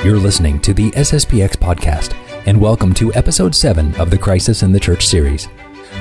You're listening to the SSPX podcast, and welcome to episode 7 of the Crisis in the Church series.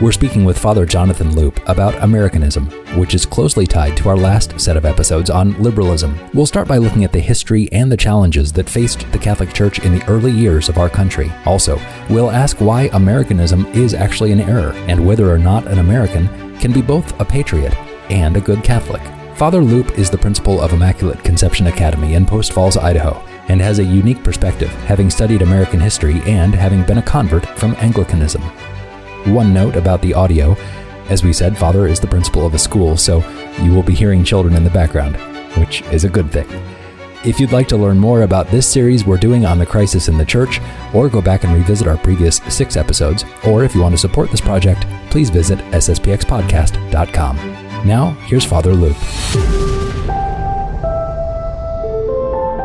We're speaking with Father Jonathan Loop about Americanism, which is closely tied to our last set of episodes on liberalism. We'll start by looking at the history and the challenges that faced the Catholic Church in the early years of our country. Also, we'll ask why Americanism is actually an error, and whether or not an American can be both a patriot and a good Catholic. Father Loop is the principal of Immaculate Conception Academy in Post Falls, Idaho, and has a unique perspective, having studied American history and having been a convert from Anglicanism. One note about the audio: as we said, Father is the principal of a school, so you will be hearing children in the background, which is a good thing. If you'd like to learn more about this series we're doing on the crisis in the church, or go back and revisit our previous 6 episodes, or if you want to support this project, please visit sspxpodcast.com. Now, here's Father Loop.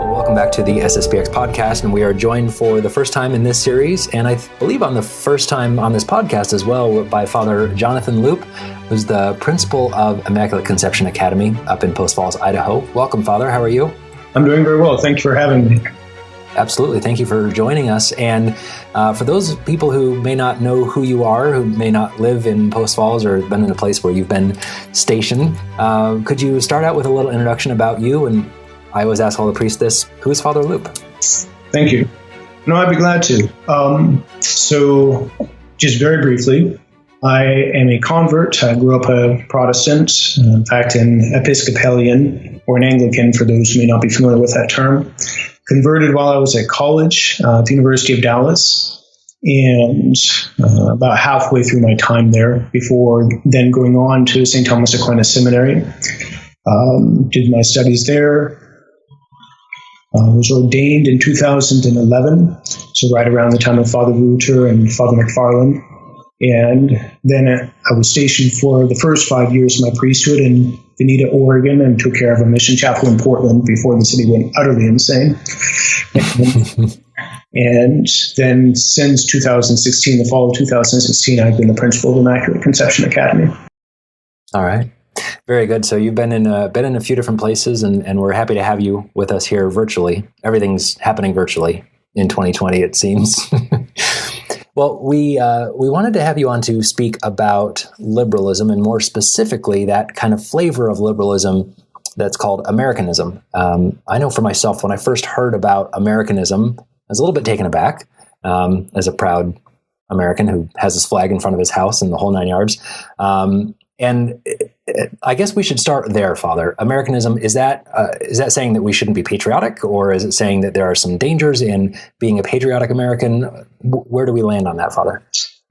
Welcome back to the SSPX podcast, and we are joined for the first time in this series, and I believe on the first time on this podcast as well, by Father Jonathan Loop, who's the principal of Immaculate Conception Academy up in Post Falls, Idaho. Welcome, Father. How are you? I'm doing very well. Thank you for having me. Absolutely. Thank you for joining us. And for those people who may not know who you are, who may not live in Post Falls or been in a place where you've been stationed, could you start out with a little introduction about you? And I always ask all the priests this: who is Father Loop? Thank you. No, I'd be glad to. So just very briefly, I am a convert. I grew up a Protestant, in fact, an Episcopalian or an Anglican, for those who may not be familiar with that term. Converted while I was at college at the University of Dallas, and about halfway through my time there, before then going on to St. Thomas Aquinas Seminary. Did my studies there. Was ordained in 2011, so right around the time of Father Reuter and Father McFarland. And then I was stationed for the first 5 years of my priesthood in Veneta, Oregon, and took care of a mission chapel in Portland before the city went utterly insane. And then since 2016, the fall of 2016, I've been the principal of Immaculate Conception Academy. All right. Very good. So you've been in a few different places, and we're happy to have you with us here virtually. Everything's happening virtually in 2020, it seems. Well, we wanted to have you on to speak about liberalism, and more specifically, that kind of flavor of liberalism that's called Americanism. I know for myself, when I first heard about Americanism, I was a little bit taken aback as a proud American who has his flag in front of his house and the whole 9 yards. And I guess we should start there, Father. Americanism, is that saying that we shouldn't be patriotic, or is it saying that there are some dangers in being a patriotic American? Where do we land on that, Father?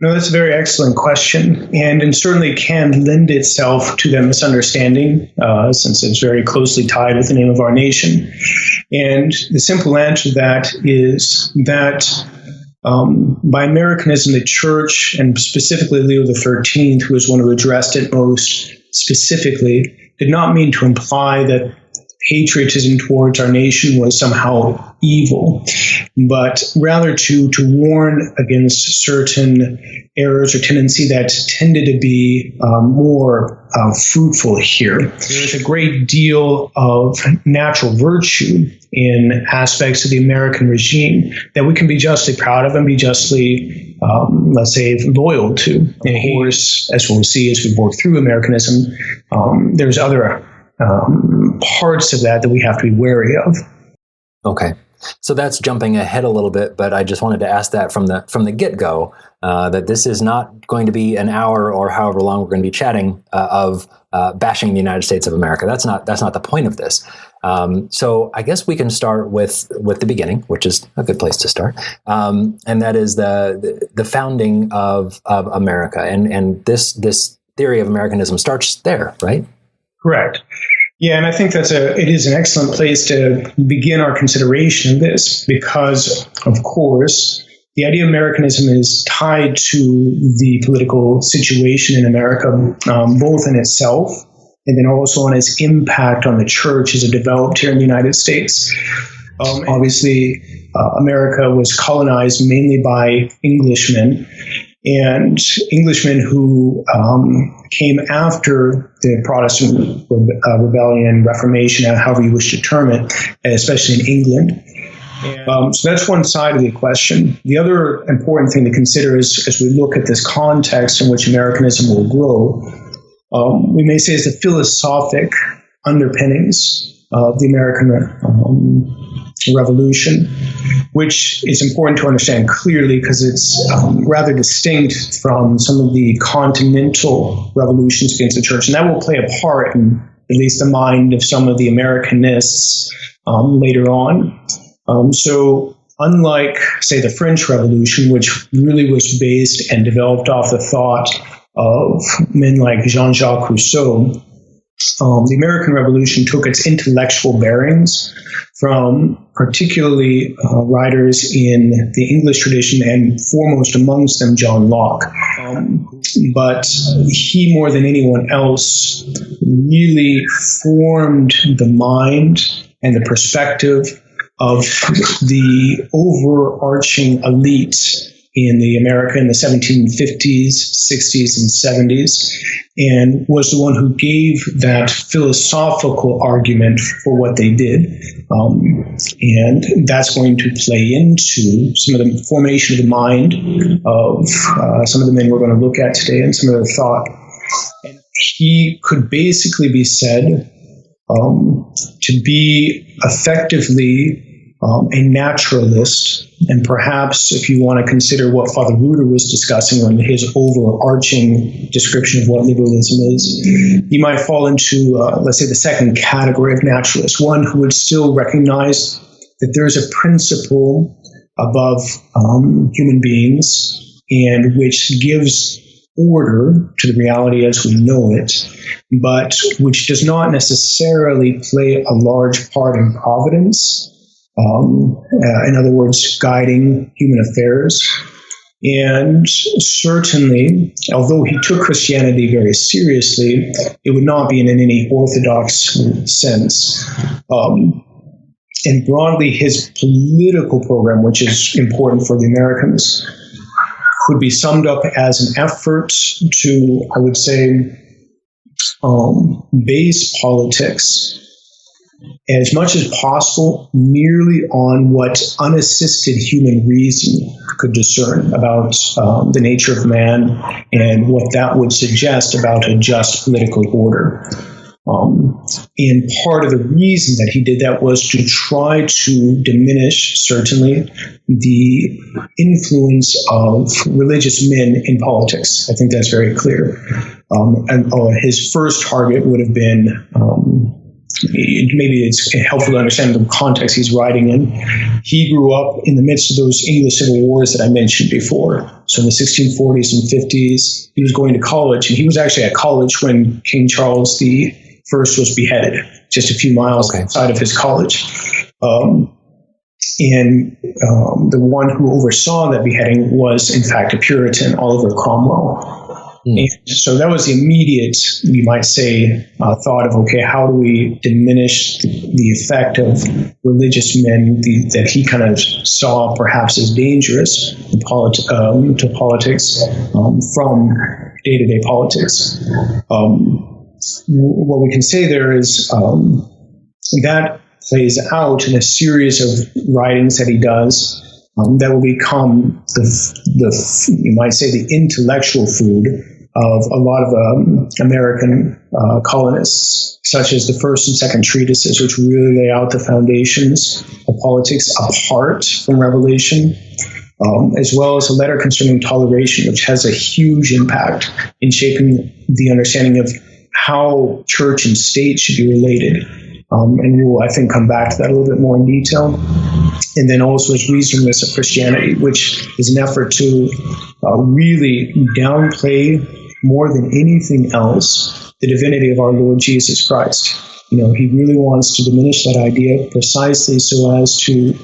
No, that's a very excellent question, and certainly can lend itself to that misunderstanding, since it's very closely tied with the name of our nation. And the simple answer to that is that by Americanism, the Church, and specifically Leo XIII, who was one who addressed it most specifically, did not mean to imply that patriotism towards our nation was somehow evil, but rather to warn against certain errors or tendency that tended to be more fruitful here. There's a great deal of natural virtue in aspects of the American regime that we can be justly proud of and be justly, let's say, loyal to. And of course, as we'll see as we work through Americanism, there's other parts of that we have to be wary of. Okay. So that's jumping ahead a little bit, but I just wanted to ask that from the get-go, that this is not going to be an hour or however long we're going to be chatting of bashing the United States of America. That's not the point of this. So I guess we can start with the beginning, which is a good place to start, and that is the founding of America, and this theory of Americanism starts there, right? Correct. Yeah, and I think it is an excellent place to begin our consideration of this, because, of course, the idea of Americanism is tied to the political situation in America, both in itself and then also on its impact on the church as it developed here in the United States. Obviously, America was colonized mainly by Englishmen, and Englishmen who came after the Protestant rebellion, Reformation, however you wish to term it, especially in England. So that's one side of the question. The other important thing to consider is, as we look at this context in which Americanism will grow, we may say is the philosophic underpinnings of the American Revolution, which is important to understand clearly because it's rather distinct from some of the continental revolutions against the church, and that will play a part in at least the mind of some of the Americanists later on. So unlike, say, the French Revolution, which really was based and developed off the thought of men like Jean-Jacques Rousseau, the American Revolution took its intellectual bearings from particularly writers in the English tradition, and foremost amongst them John Locke. But he, more than anyone else, really formed the mind and the perspective of the overarching elite in the America in the 1750s, 60s, and 70s, and was the one who gave that philosophical argument for what they did. And that's going to play into some of the formation of the mind of some of the men we're going to look at today and some of their thought. And he could basically be said to be effectively a naturalist, and perhaps if you want to consider what Father Reuter was discussing on his overarching description of what liberalism is, he might fall into, let's say, the second category of naturalist, one who would still recognize that there's a principle above human beings and which gives order to the reality as we know it, but which does not necessarily play a large part in providence. In other words, guiding human affairs. And certainly, although he took Christianity very seriously, it would not be in any orthodox sense. And broadly, his political program, which is important for the Americans, could be summed up as an effort to, I would say, base politics as much as possible merely on what unassisted human reason could discern about the nature of man and what that would suggest about a just political order. And part of the reason that he did that was to try to diminish, certainly, the influence of religious men in politics. I think that's very clear. And his first target would have been maybe it's helpful to understand the context he's writing in. He grew up in the midst of those English civil wars that I mentioned before. So in the 1640s and 50s, he was going to college, and he was actually at college when King Charles I was beheaded, just a few miles outside of his college. And the one who oversaw that beheading was, in fact, a Puritan, Oliver Cromwell. And so that was the immediate, you might say, thought of, okay, how do we diminish the effect of religious men that he kind of saw perhaps as dangerous to politics from day-to-day politics. What we can say there is that plays out in a series of writings that he does that will become the you might say the intellectual food of a lot of American colonists, such as the first and second treatises, which really lay out the foundations of politics apart from Revelation, as well as a letter concerning toleration, which has a huge impact in shaping the understanding of how church and state should be related. And we'll, I think, come back to that a little bit more in detail. And then also his reasonableness of Christianity, which is an effort to really downplay more than anything else the divinity of our Lord Jesus Christ. You know, he really wants to diminish that idea precisely so as to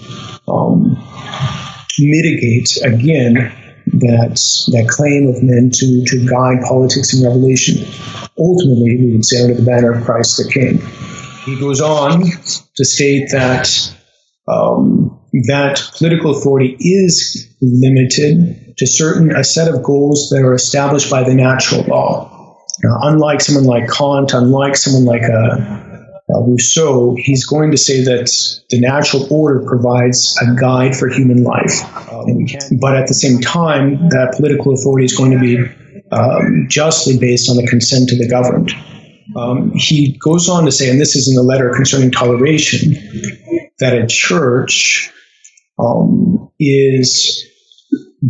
mitigate, again, that claim of men to guide politics and revelation. Ultimately, we would say under the banner of Christ the King. He goes on to state that that political authority is limited to a set of goals that are established by the natural law. Unlike someone like Kant, unlike someone like Rousseau, he's going to say that the natural order provides a guide for human life. But at the same time, that political authority is going to be justly based on the consent of the governed. He goes on to say, and this is in the letter concerning toleration, that a church is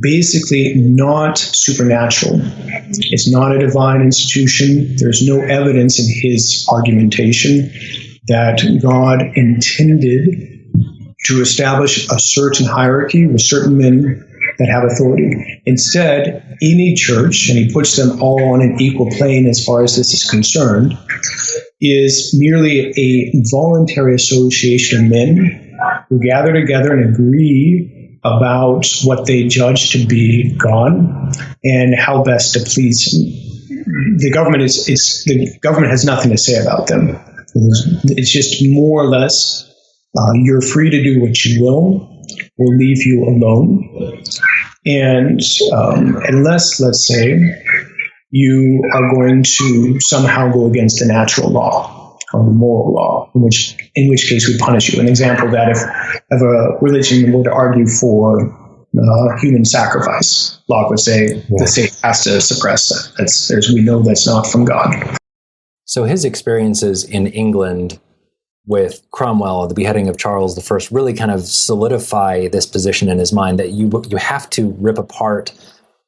basically not supernatural. It's not a divine institution. There's no evidence in his argumentation that God intended to establish a certain hierarchy with certain men that have authority. Instead, any church, and he puts them all on an equal plane as far as this is concerned, is merely a voluntary association of men who gather together and agree about what they judge to be God and how best to please him. The government has nothing to say about them. It's just more or less, you're free to do what you will. We'll leave you alone. And unless, let's say, you are going to somehow go against the natural law or the moral law, in which case we punish you. An example of that, if a religion were to argue for human sacrifice, Locke would say the state has to suppress that. We know that's not from God. So his experiences in England with Cromwell, the beheading of Charles I, really kind of solidify this position in his mind that you have to rip apart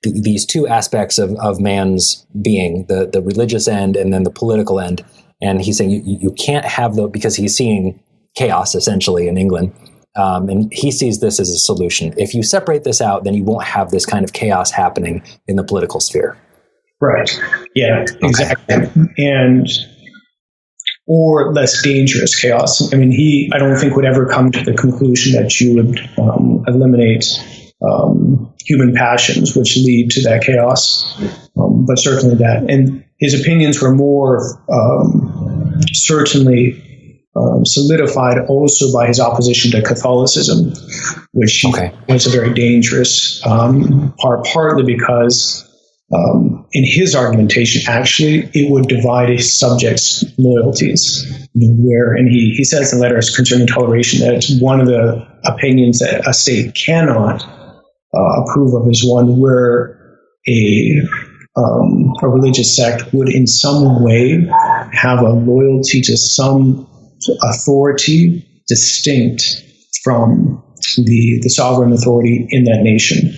these two aspects of man's being, the religious end and then the political end. And he's saying you can't have because he's seeing chaos essentially in England. And he sees this as a solution. If you separate this out, then you won't have this kind of chaos happening in the political sphere. Right. Yeah, exactly. And or less dangerous chaos. I mean, I don't think would ever come to the conclusion that you would eliminate human passions, which lead to that chaos. But certainly that. And his opinions were more certainly solidified also by his opposition to Catholicism, which was a very dangerous part, partly because in his argumentation, actually, it would divide a subject's loyalties. And he says in letters concerning toleration that one of the opinions that a state cannot approve of is one where a religious sect would in some way have a loyalty to some authority distinct from the sovereign authority in that nation.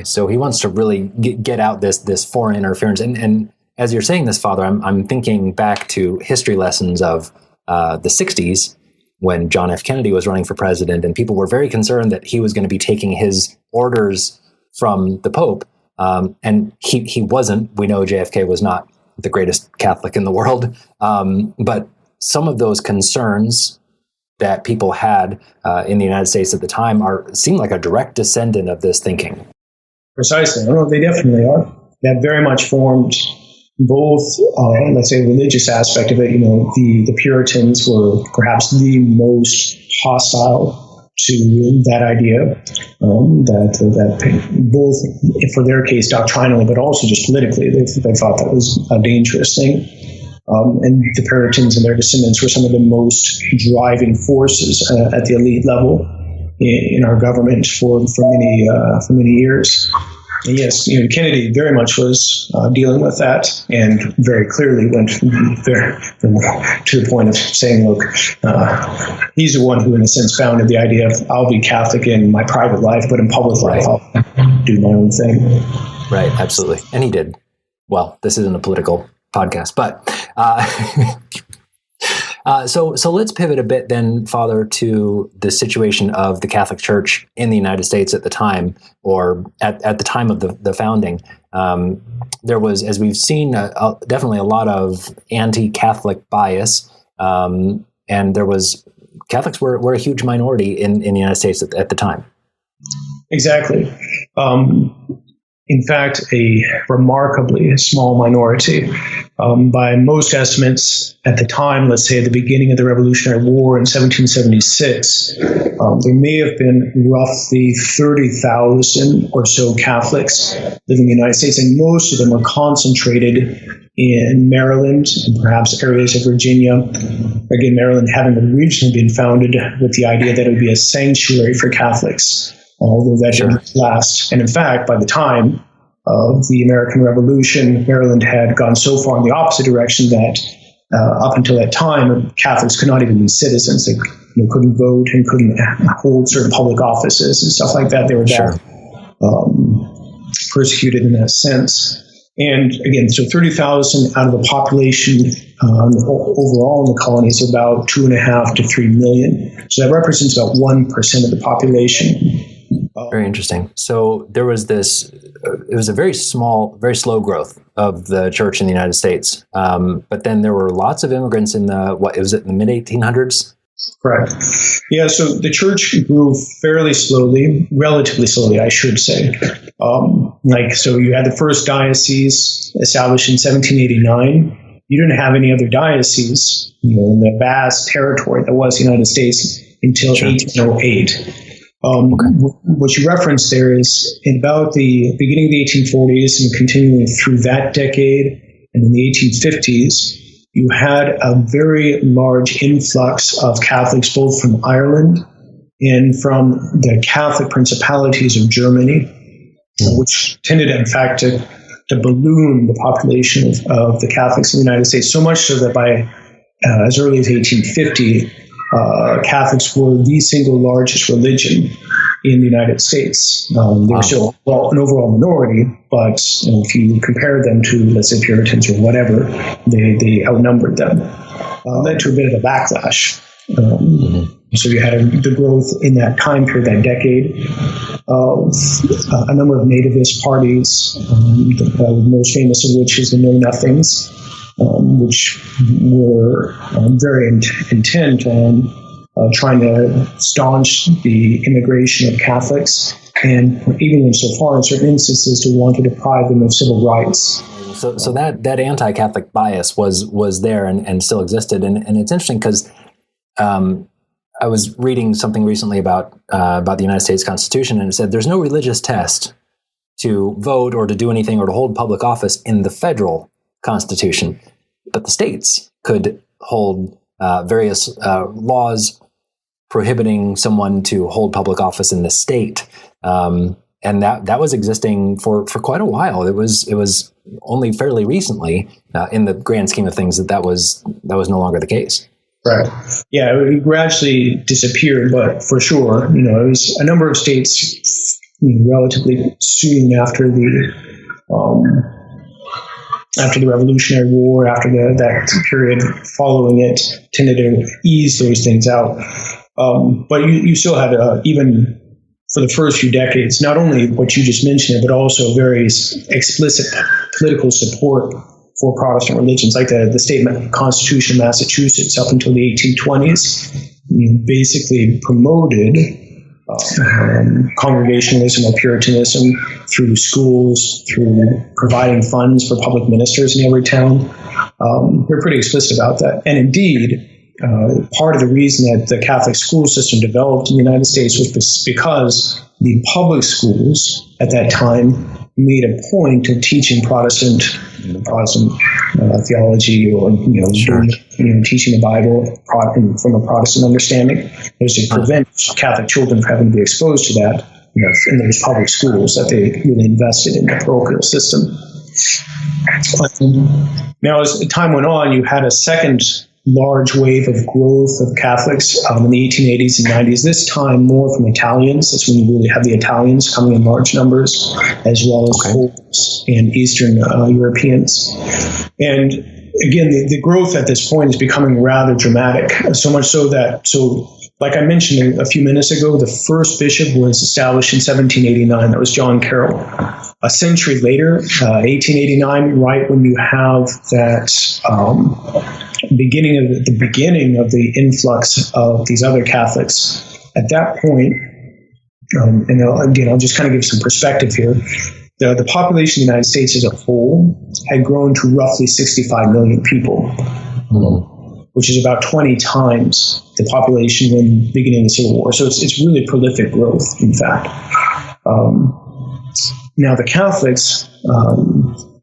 So he wants to really get out this foreign interference. And as you're saying this, Father, I'm thinking back to history lessons of the 60s when John F. Kennedy was running for president, and people were very concerned that he was going to be taking his orders from the Pope. And he wasn't. We know JFK was not the greatest Catholic in the world. But some of those concerns that people had in the United States at the time seem like a direct descendant of this thinking. Precisely. No, they definitely are. That very much formed both, let's say, religious aspect of it. The Puritans were perhaps the most hostile to that idea, that both for their case doctrinally, but also just politically, they thought that was a dangerous thing. And the Puritans and their descendants were some of the most driving forces at the elite level in our government for many years. And yes, Kennedy very much was dealing with that, and very clearly went very to the point of saying, "Look, he's the one who, in a sense, founded the idea of I'll be Catholic in my private life, but in public life, I'll do my own thing." Right, absolutely, and he did. Well, this isn't a political podcast, but so let's pivot a bit then, Father, to the situation of the Catholic Church in the United States at the time, or at the time of the founding. There was, as we've seen, definitely a lot of anti-Catholic bias, and Catholics were a huge minority in the United States at the time. Exactly. in fact, a remarkably small minority. By most estimates at the time, let's say at the beginning of the Revolutionary War in 1776, there may have been roughly 30,000 or so Catholics living in the United States, and most of them were concentrated in Maryland and perhaps areas of Virginia. Again, Maryland having originally been founded with the idea that it would be a sanctuary for Catholics, although that didn't last. And in fact, by the time of the American Revolution, Maryland had gone so far in the opposite direction that up until that time, Catholics could not even be citizens. They couldn't vote and couldn't hold certain public offices and stuff like that. They were persecuted in that sense. And again, so 30,000 out of the population overall in the colonies, about 2.5 to 3 million. So that represents about 1% of the population. Very interesting. So there was it was a very slow growth of the church in the United States. But then there were lots of immigrants in the mid-1800s? Correct. Yeah, so the church grew fairly slowly, relatively slowly, I should say. So you had the first diocese established in 1789. You didn't have any other dioceses, in the vast territory that was the United States until 1808. What you referenced there is in about the beginning of the 1840s and continuing through that decade, and in the 1850s, you had a very large influx of Catholics, both from Ireland and from the Catholic principalities of Germany, which tended, in fact, to balloon the population of the Catholics in the United States, so much so that by as early as 1850, Catholics were the single largest religion in the United States. They were still an overall minority, but if you compare them to, let's say, Puritans or whatever, they outnumbered them. Led to a bit of a backlash. So you had the growth in that time period, that decade, of a number of nativist parties, the most famous of which is the Know Nothings, which were very intent on trying to staunch the immigration of Catholics, and even went so far in certain instances to want to deprive them of civil rights. So that anti-Catholic bias was there and still existed, and it's interesting because I was reading something recently about the United States Constitution, and it said there's no religious test to vote or to do anything or to hold public office in the federal Constitution, but the states could hold various laws prohibiting someone to hold public office in the state, and that was existing for quite a while. It was only fairly recently, in the grand scheme of things, that was no longer the case. Right. Yeah, it gradually disappeared, but for sure, it was a number of states relatively soon after the Revolutionary War, after that period following it, tended to ease those things out. But you still had, even for the first few decades, not only what you just mentioned, but also very explicit political support for Protestant religions, like the state constitution of Massachusetts up until the 1820s, basically promoted congregationalism or Puritanism through schools, through providing funds for public ministers in every town. They're pretty explicit about that. And indeed, part of the reason that the Catholic school system developed in the United States was because the public schools at that time made a point of teaching Protestant theology, or teaching the Bible from a Protestant understanding. It was to prevent Catholic children from having to be exposed to that in those public schools that they really invested in the parochial system. Now, as time went on, you had a second large wave of growth of Catholics in the 1880s and 90s, this time more from Italians. That's when you really have the Italians coming in large numbers, as well as Poles and Eastern Europeans. And again, the growth at this point is becoming rather dramatic, so much so that, like I mentioned a few minutes ago, the first bishop was established in 1789. That was John Carroll. A century later, 1889, right when you have that beginning of the influx of these other Catholics, at that point, and again, I'll just kind of give some perspective here. the population of the United States as a whole had grown to roughly 65 million people, which is about 20 times the population when beginning the Civil War. So it's really prolific growth, in fact. Now, the Catholics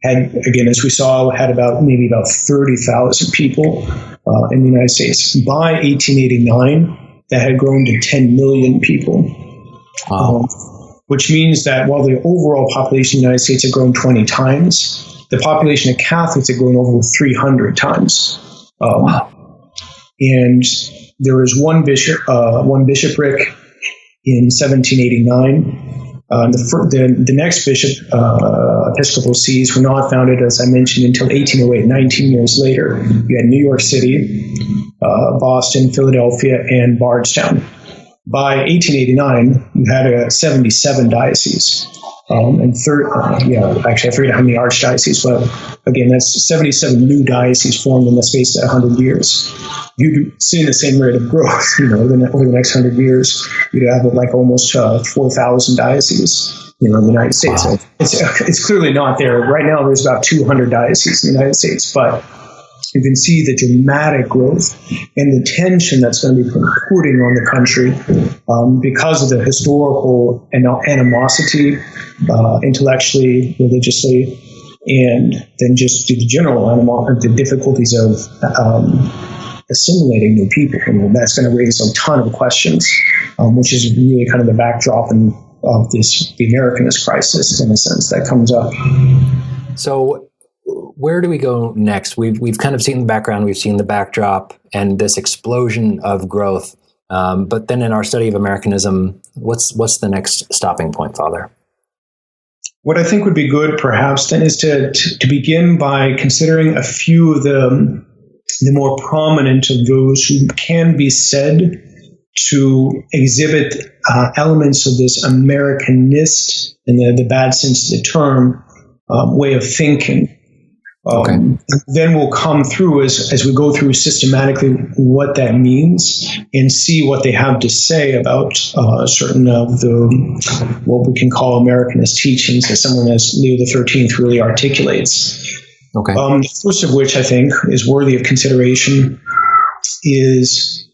had, again, as we saw, had about 30,000 people in the United States. By 1889, that had grown to 10 million people. Which means that while the overall population of the United States had grown 20 times, the population of Catholics had grown over 300 times. And there was one bishopric in 1789. The next episcopal sees were not founded, as I mentioned, until 1808, 19 years later. You had New York City, Boston, Philadelphia, and Bardstown. By 1889, you had 77 dioceses. Actually, I forget how many archdioceses, but again, that's 77 new dioceses formed in the space of 100 years. You'd see the same rate of growth, over the next 100 years. You'd have almost 4,000 dioceses, in the United States. Wow. It's clearly not there. Right now, there's about 200 dioceses in the United States, but you can see the dramatic growth and the tension that's going to be putting on the country because of the historical animosity, intellectually, religiously, and then just the general the difficulties of assimilating new people. That's going to raise a ton of questions, which is really kind of the backdrop of the Americanist crisis, in a sense, that comes up. So where do we go next? We've kind of seen the background, we've seen the backdrop, and this explosion of growth. But then in our study of Americanism, what's the next stopping point, Father? What I think would be good, perhaps, then, is to begin by considering a few of the more prominent of those who can be said to exhibit elements of this Americanist, in the bad sense of the term, way of thinking. Then we'll come through as we go through systematically what that means and see what they have to say about certain of what we can call Americanist teachings that someone as Leo XIII really articulates. The first of which I think is worthy of consideration is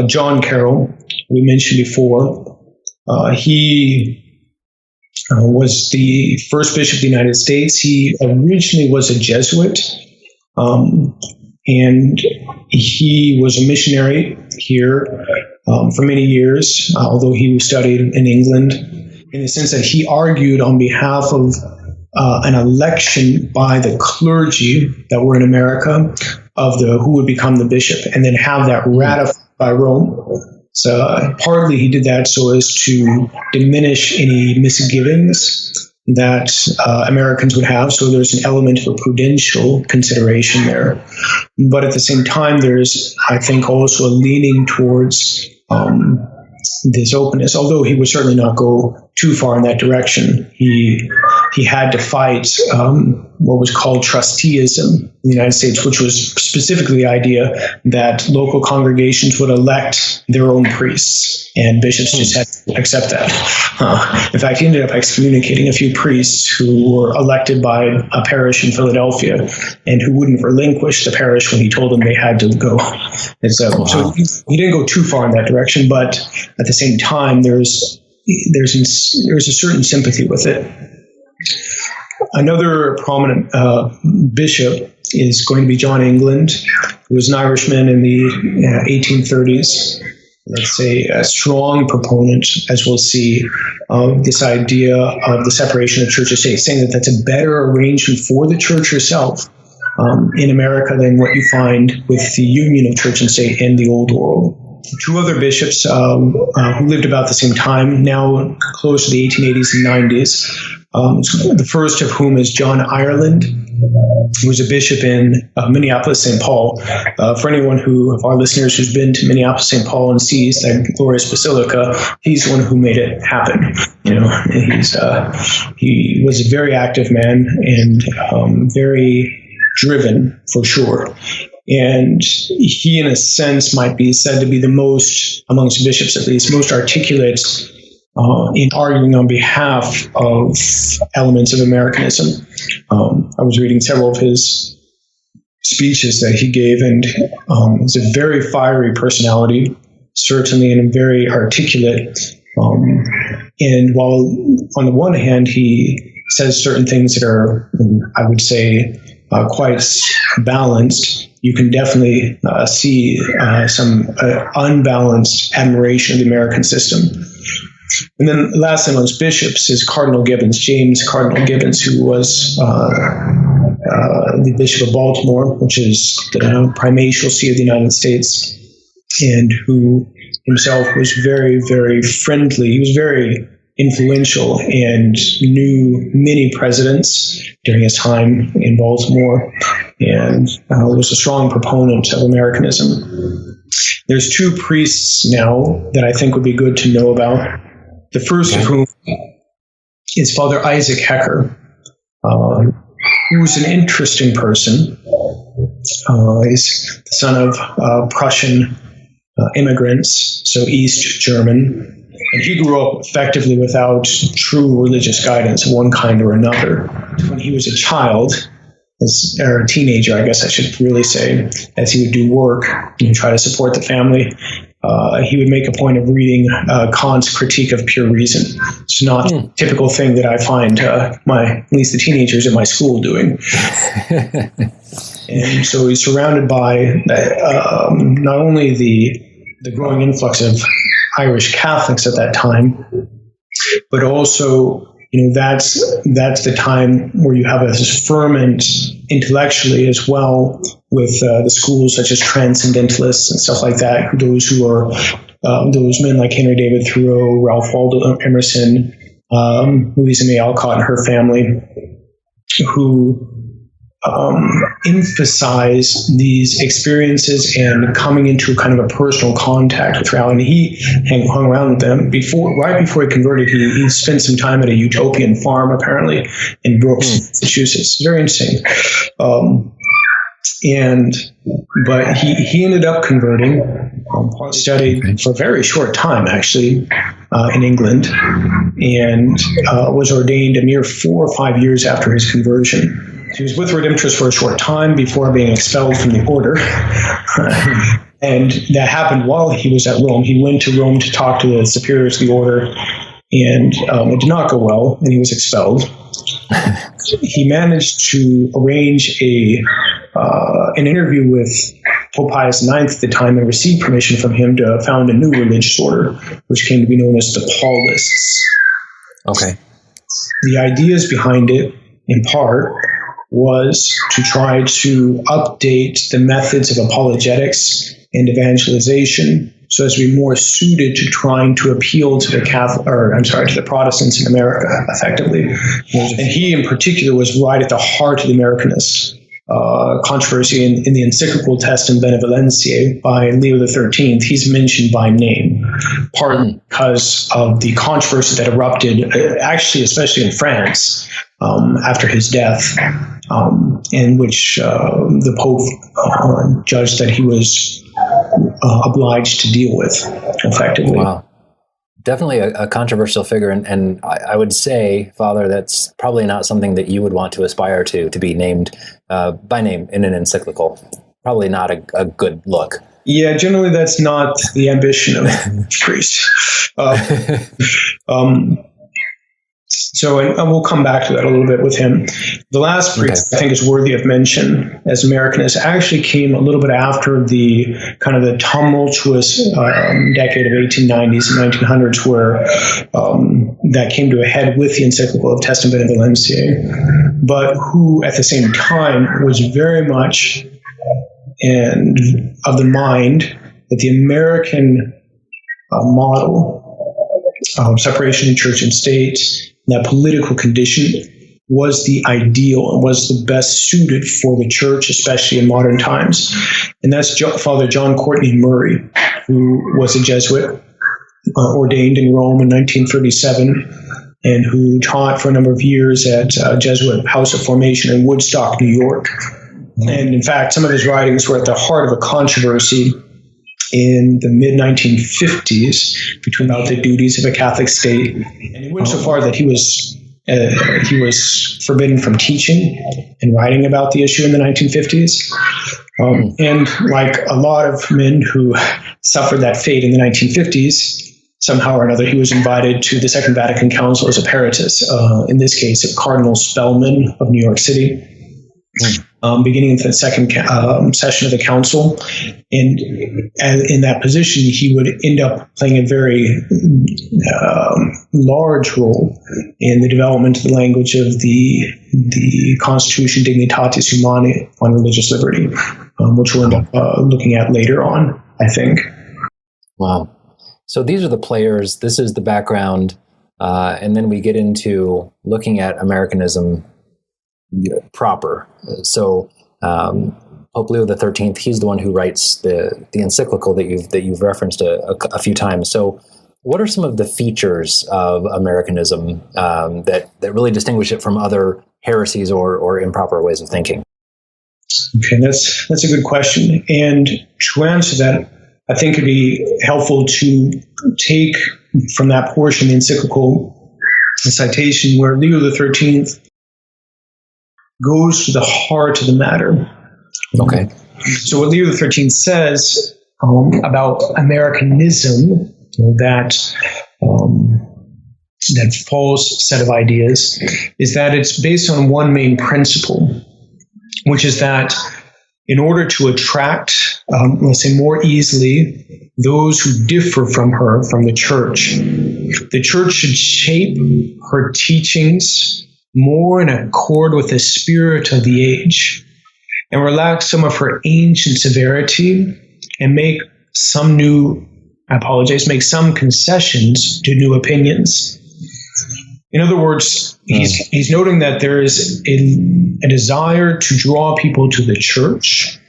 John Carroll, we mentioned before. He was the first bishop of the United States. He originally was a Jesuit, and he was a missionary here for many years, although he studied in England, in the sense that he argued on behalf of an election by the clergy that were in America of who would become the bishop, and then have that ratified by Rome. So partly he did that so as to diminish any misgivings that Americans would have. So there's an element of a prudential consideration there. But at the same time, there's, I think, also a leaning towards this openness, although he would certainly not go too far in that direction. He had to fight what was called trusteeism in the United States, which was specifically the idea that local congregations would elect their own priests, and bishops just had to accept that. In fact, he ended up excommunicating a few priests who were elected by a parish in Philadelphia and who wouldn't relinquish the parish when he told them they had to go. And so he didn't go too far in that direction, but at the same time, there's a certain sympathy with it. Another prominent bishop is going to be John England, who was an Irishman in the 1830s. Let's say a strong proponent, as we'll see, of this idea of the separation of church and state, saying that that's a better arrangement for the church herself in America than what you find with the union of church and state in the Old World. Two other bishops who lived about the same time, now close to the 1880s and 90s. The first of whom is John Ireland, who was a bishop in Minneapolis, St. Paul. For anyone of our listeners who's been to Minneapolis, St. Paul, and sees that glorious basilica, he's the one who made it happen. He was a very active man and very driven, for sure. And he, in a sense, might be said to be the most, amongst bishops at least, most articulate in arguing on behalf of elements of Americanism. I was reading several of his speeches that he gave, and he's a very fiery personality, certainly, and very articulate. And while on the one hand he says certain things that are, I would say, quite balanced, you can definitely see some unbalanced admiration of the American system. And then last amongst bishops is Cardinal Gibbons, James Cardinal Gibbons, who was the Bishop of Baltimore, which is the primatial see of the United States, and who himself was very, very friendly. He was very influential and knew many presidents during his time in Baltimore, and was a strong proponent of Americanism. There's two priests now that I think would be good to know about. The first of whom is Father Isaac Hecker, who's an interesting person. He's the son of Prussian immigrants, so East German. And he grew up effectively without true religious guidance of one kind or another. When he was a child, or a teenager, I guess I should really say, as he would do work and try to support the family, he would make a point of reading Kant's Critique of Pure Reason. It's not a typical thing that I find at least the teenagers at my school doing. And so he's surrounded by not only the growing influx of Irish Catholics at that time, but also, that's the time where you have this ferment intellectually as well with the schools such as Transcendentalists and stuff like that. Those who are those men like Henry David Thoreau, Ralph Waldo Emerson, Louisa May Alcott and her family, who emphasize these experiences and coming into kind of a personal contact with reality. He hung around with them right before he converted. He spent some time at a utopian farm, apparently, in Brooks, Massachusetts. Very interesting. But he ended up converting, studied for a very short time, actually, in England, and was ordained a mere 4 or 5 years after his conversion. He was with Redemptorists for a short time before being expelled from the order. And that happened while he was at Rome. He went to Rome to talk to the superiors of the order, and it did not go well, and he was expelled. He managed to arrange an interview with Pope Pius IX at the time and received permission from him to found a new religious order, which came to be known as the Paulists. Okay. The ideas behind it, in part, was to try to update the methods of apologetics and evangelization so as to be more suited to trying to appeal to the to the Protestants in America, effectively. And he, in particular, was right at the heart of the Americanist controversy in the encyclical Testem Benevolentiae by Leo XIII. He's mentioned by name, partly because of the controversy that erupted, actually, especially in France, after his death, in which the Pope judged that he was obliged to deal with, effectively. Wow. Definitely a controversial figure, and I would say, Father, that's probably not something that you would want to aspire to be named by name in an encyclical. Probably not a good look. Yeah, generally that's not the ambition of priests. So, and we'll come back to that a little bit with him. The last priest I think is worthy of mention as Americanist actually came a little bit after the kind of the tumultuous decade of 1890s and 1900s, where that came to a head with the encyclical of Testem Benevolentiae, but who at the same time was very much of the mind that the American model of separation of church and state, that political condition, was the ideal and was the best suited for the church, especially in modern times. And that's Father John Courtney Murray, who was a Jesuit, ordained in Rome in 1937, and who taught for a number of years at Jesuit House of Formation in Woodstock, New York. And in fact, some of his writings were at the heart of a controversy in the mid-1950s between about the duties of a Catholic state, and he went so far that he was forbidden from teaching and writing about the issue in the 1950s. And like a lot of men who suffered that fate in the 1950s, somehow or another, he was invited to the Second Vatican Council as a patriot, in this case, of Cardinal Spellman of New York City, beginning of the second session of the council. And in that position, he would end up playing a very large role in the development of the language of the Constitution Dignitatis Humanae on religious liberty, which we'll end up looking at later on, I think. Wow. So these are the players, this is the background, and then we get into looking at Americanism proper. So Pope Leo XIII, he's the one who writes the encyclical that you've referenced a few times. So what are some of the features of Americanism that really distinguish it from other heresies or improper ways of thinking? Okay, that's a good question. And to answer that, I think it'd be helpful to take from that portion of the encyclical a citation where Leo XIII goes to the heart of the matter. Okay. So what Leo XIII says about Americanism, that false set of ideas, is that it's based on one main principle, which is that in order to attract, let's say more easily, those who differ from her, from the church should shape her teachings more in accord with the spirit of the age and relax some of her ancient severity and make some concessions to new opinions. In other words, he's noting that there is a desire to draw people to the church,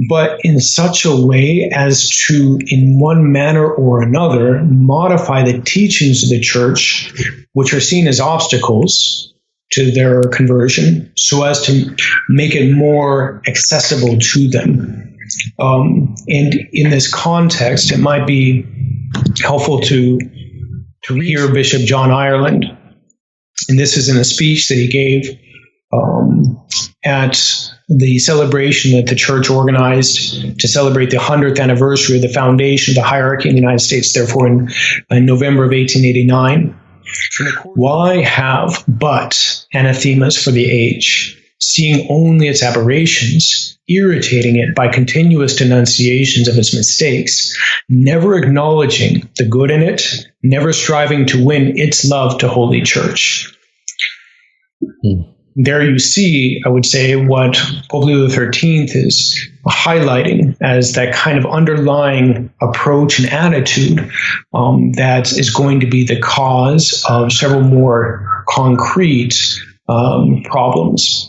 but in such a way as to, in one manner or another, modify the teachings of the church, which are seen as obstacles to their conversion, so as to make it more accessible to them. And in this context, it might be helpful to hear Bishop John Ireland. And this is in a speech that he gave at the celebration that the church organized to celebrate the 100th anniversary of the foundation of the hierarchy in the United States, therefore in November of 1889. Why have but anathemas for the age, seeing only its aberrations, irritating it by continuous denunciations of its mistakes, never acknowledging the good in it, never striving to win its love to Holy Church. There you see, I would say, what Pope Leo XIII is highlighting as that kind of underlying approach and attitude that is going to be the cause of several more concrete problems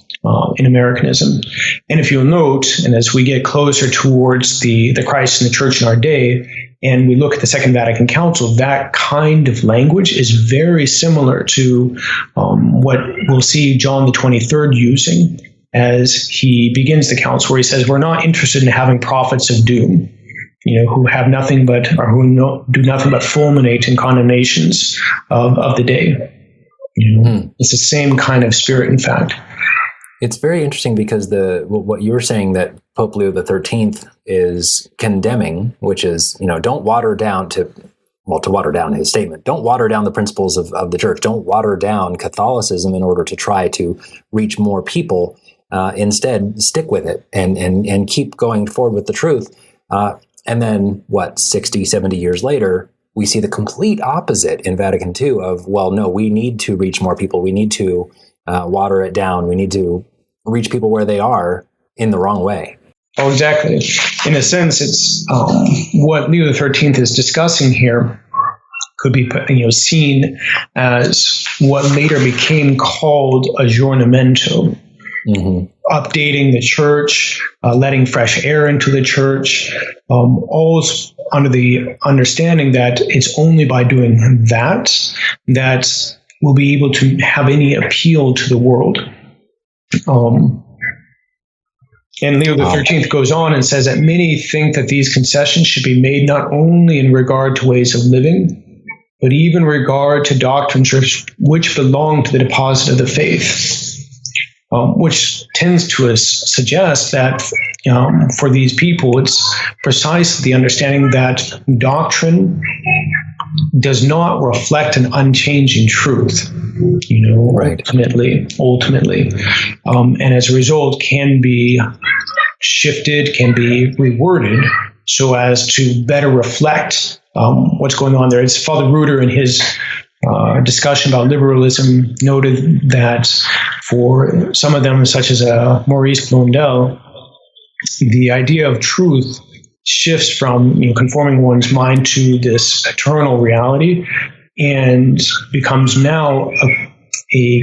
in Americanism. And if you'll note, and as we get closer towards the Christ and the Church in our day, and we look at the Second Vatican Council, that kind of language is very similar to what we'll see John the 23rd using as he begins the council, where he says, we're not interested in having prophets of doom, who have nothing but, or who do nothing but fulminate in condemnations of the day. It's the same kind of spirit, in fact. It's very interesting because what you were saying that Pope Leo XIII is condemning, which is, don't water down to water down his statement. Don't water down the principles of the church. Don't water down Catholicism in order to try to reach more people. Instead, stick with it and keep going forward with the truth. And then 60, 70 years later, we see the complete opposite in Vatican II of, well, no, we need to reach more people. We need to water it down. We need to reach people where they are in the wrong way. Oh, exactly. In a sense, it's what Leo XIII is discussing here could be seen as what later became called aggiornamento, updating the church, letting fresh air into the church, all under the understanding that it's only by doing that we'll be able to have any appeal to the world. And Leo the 13th goes on and says that many think that these concessions should be made not only in regard to ways of living, but even regard to doctrines which belong to the deposit of the faith, which tends to suggest that for these people, it's precisely the understanding that doctrine does not reflect an unchanging truth, right. ultimately. And as a result, can be shifted, can be reworded so as to better reflect what's going on there. It's Father Reuter in his discussion about liberalism noted that for some of them, such as Maurice Blondel, the idea of truth shifts from conforming one's mind to this eternal reality and becomes now a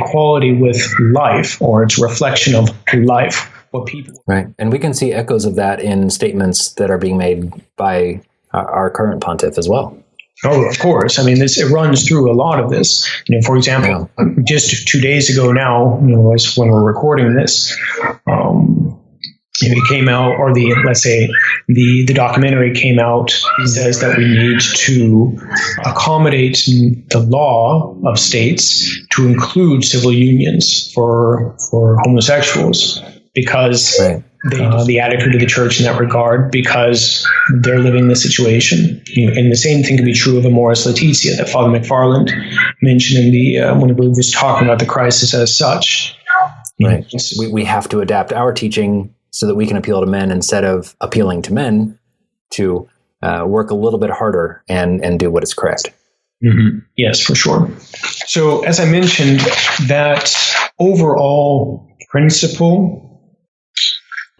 quality with life, or its reflection of life. What people right, and we can see echoes of that in statements that are being made by our current pontiff as well. Oh, of course. I mean, it runs through a lot of this. For example, just 2 days ago now, as when we're recording this, it came out, or the documentary came out. It says that we need to accommodate the law of states to include civil unions for homosexuals, because the attitude of the church in that regard, because they're living the situation. And the same thing can be true of Amoris Laetitia that Father McFarland mentioned in the when we were just talking about the crisis as such. Right. We have to adapt our teaching so that we can appeal to men instead of appealing to men to work a little bit harder and do what is correct. Mm-hmm. Yes, for sure. So as I mentioned, that overall principle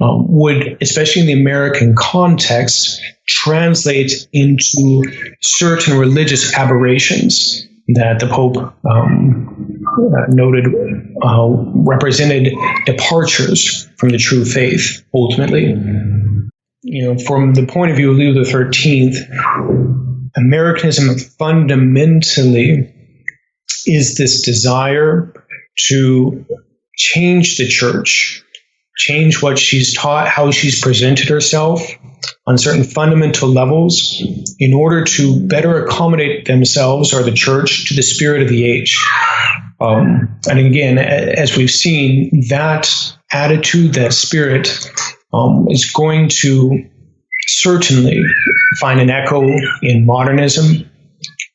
would, especially in the American context, translate into certain religious aberrations that the Pope noted represented departures from the true faith, ultimately. From the point of view of Leo the 13th, Americanism fundamentally is this desire to change the church, change what she's taught, how she's presented herself on certain fundamental levels in order to better accommodate themselves or the church to the spirit of the age. And again, as we've seen, that attitude, that spirit is going to certainly find an echo in modernism.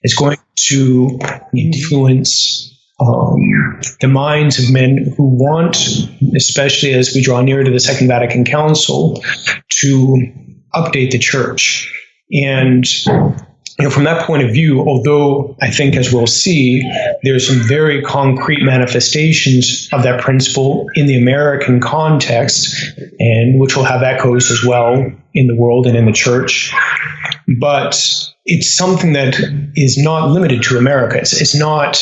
It's going to influence the minds of men who want, especially as we draw near to the Second Vatican Council, to update the church. And from that point of view, although I think, as we'll see, there's some very concrete manifestations of that principle in the American context, and which will have echoes as well in the world and in the church. But it's something that is not limited to America. It's not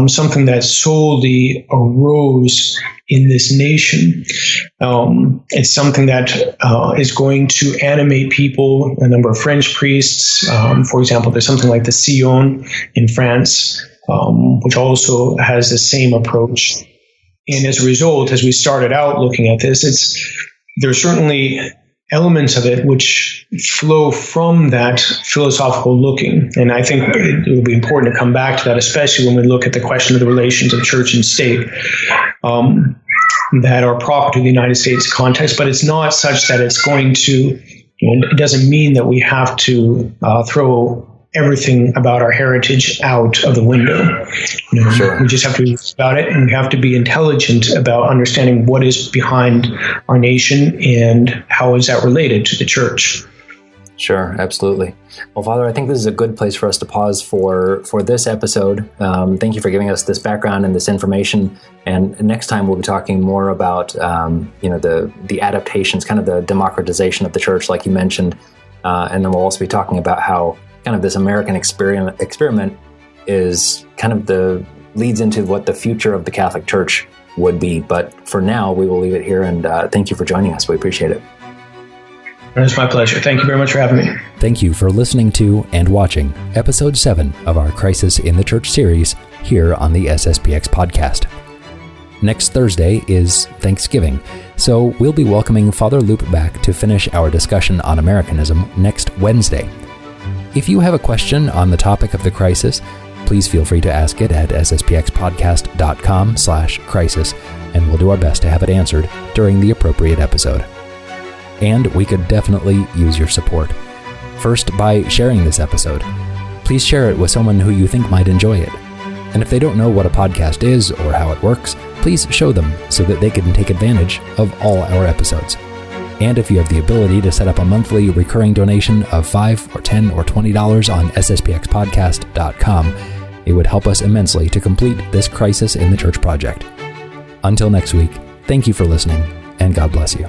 something that solely arose in this nation. It's something that is going to animate people. A number of French priests, for example, there's something like the Sion in France, which also has the same approach. And as a result, as we started out looking at this, there's certainly elements of it which flow from that philosophical looking. And I think it will be important to come back to that, especially when we look at the question of the relations of church and state that are proper to the United States context. But it's not such that it's going to, it doesn't mean that we have to throw everything about our heritage out of the window. Sure. We just have to be about it, and we have to be intelligent about understanding what is behind our nation and how is that related to the church. Sure, absolutely. Well, Father, I think this is a good place for us to pause for this episode. Thank you for giving us this background and this information. And next time we'll be talking more about the adaptations, kind of the democratization of the church, like you mentioned. And then we'll also be talking about how kind of this American experiment is kind of leads into what the future of the Catholic Church would be. But for now, we will leave it here. And thank you for joining us. We appreciate it. It's my pleasure. Thank you very much for having me. Thank you for listening to and watching Episode 7 of our Crisis in the Church series here on the SSPX podcast. Next Thursday is Thanksgiving, so we'll be welcoming Father Loop back to finish our discussion on Americanism next Wednesday. If you have a question on the topic of the crisis, please feel free to ask it at sspxpodcast.com/crisis, and we'll do our best to have it answered during the appropriate episode. And we could definitely use your support. First, by sharing this episode. Please share it with someone who you think might enjoy it. And if they don't know what a podcast is or how it works, please show them so that they can take advantage of all our episodes. And if you have the ability to set up a monthly recurring donation of $5 or $10 or $20 on sspxpodcast.com, it would help us immensely to complete this Crisis in the Church project. Until next week, thank you for listening, and God bless you.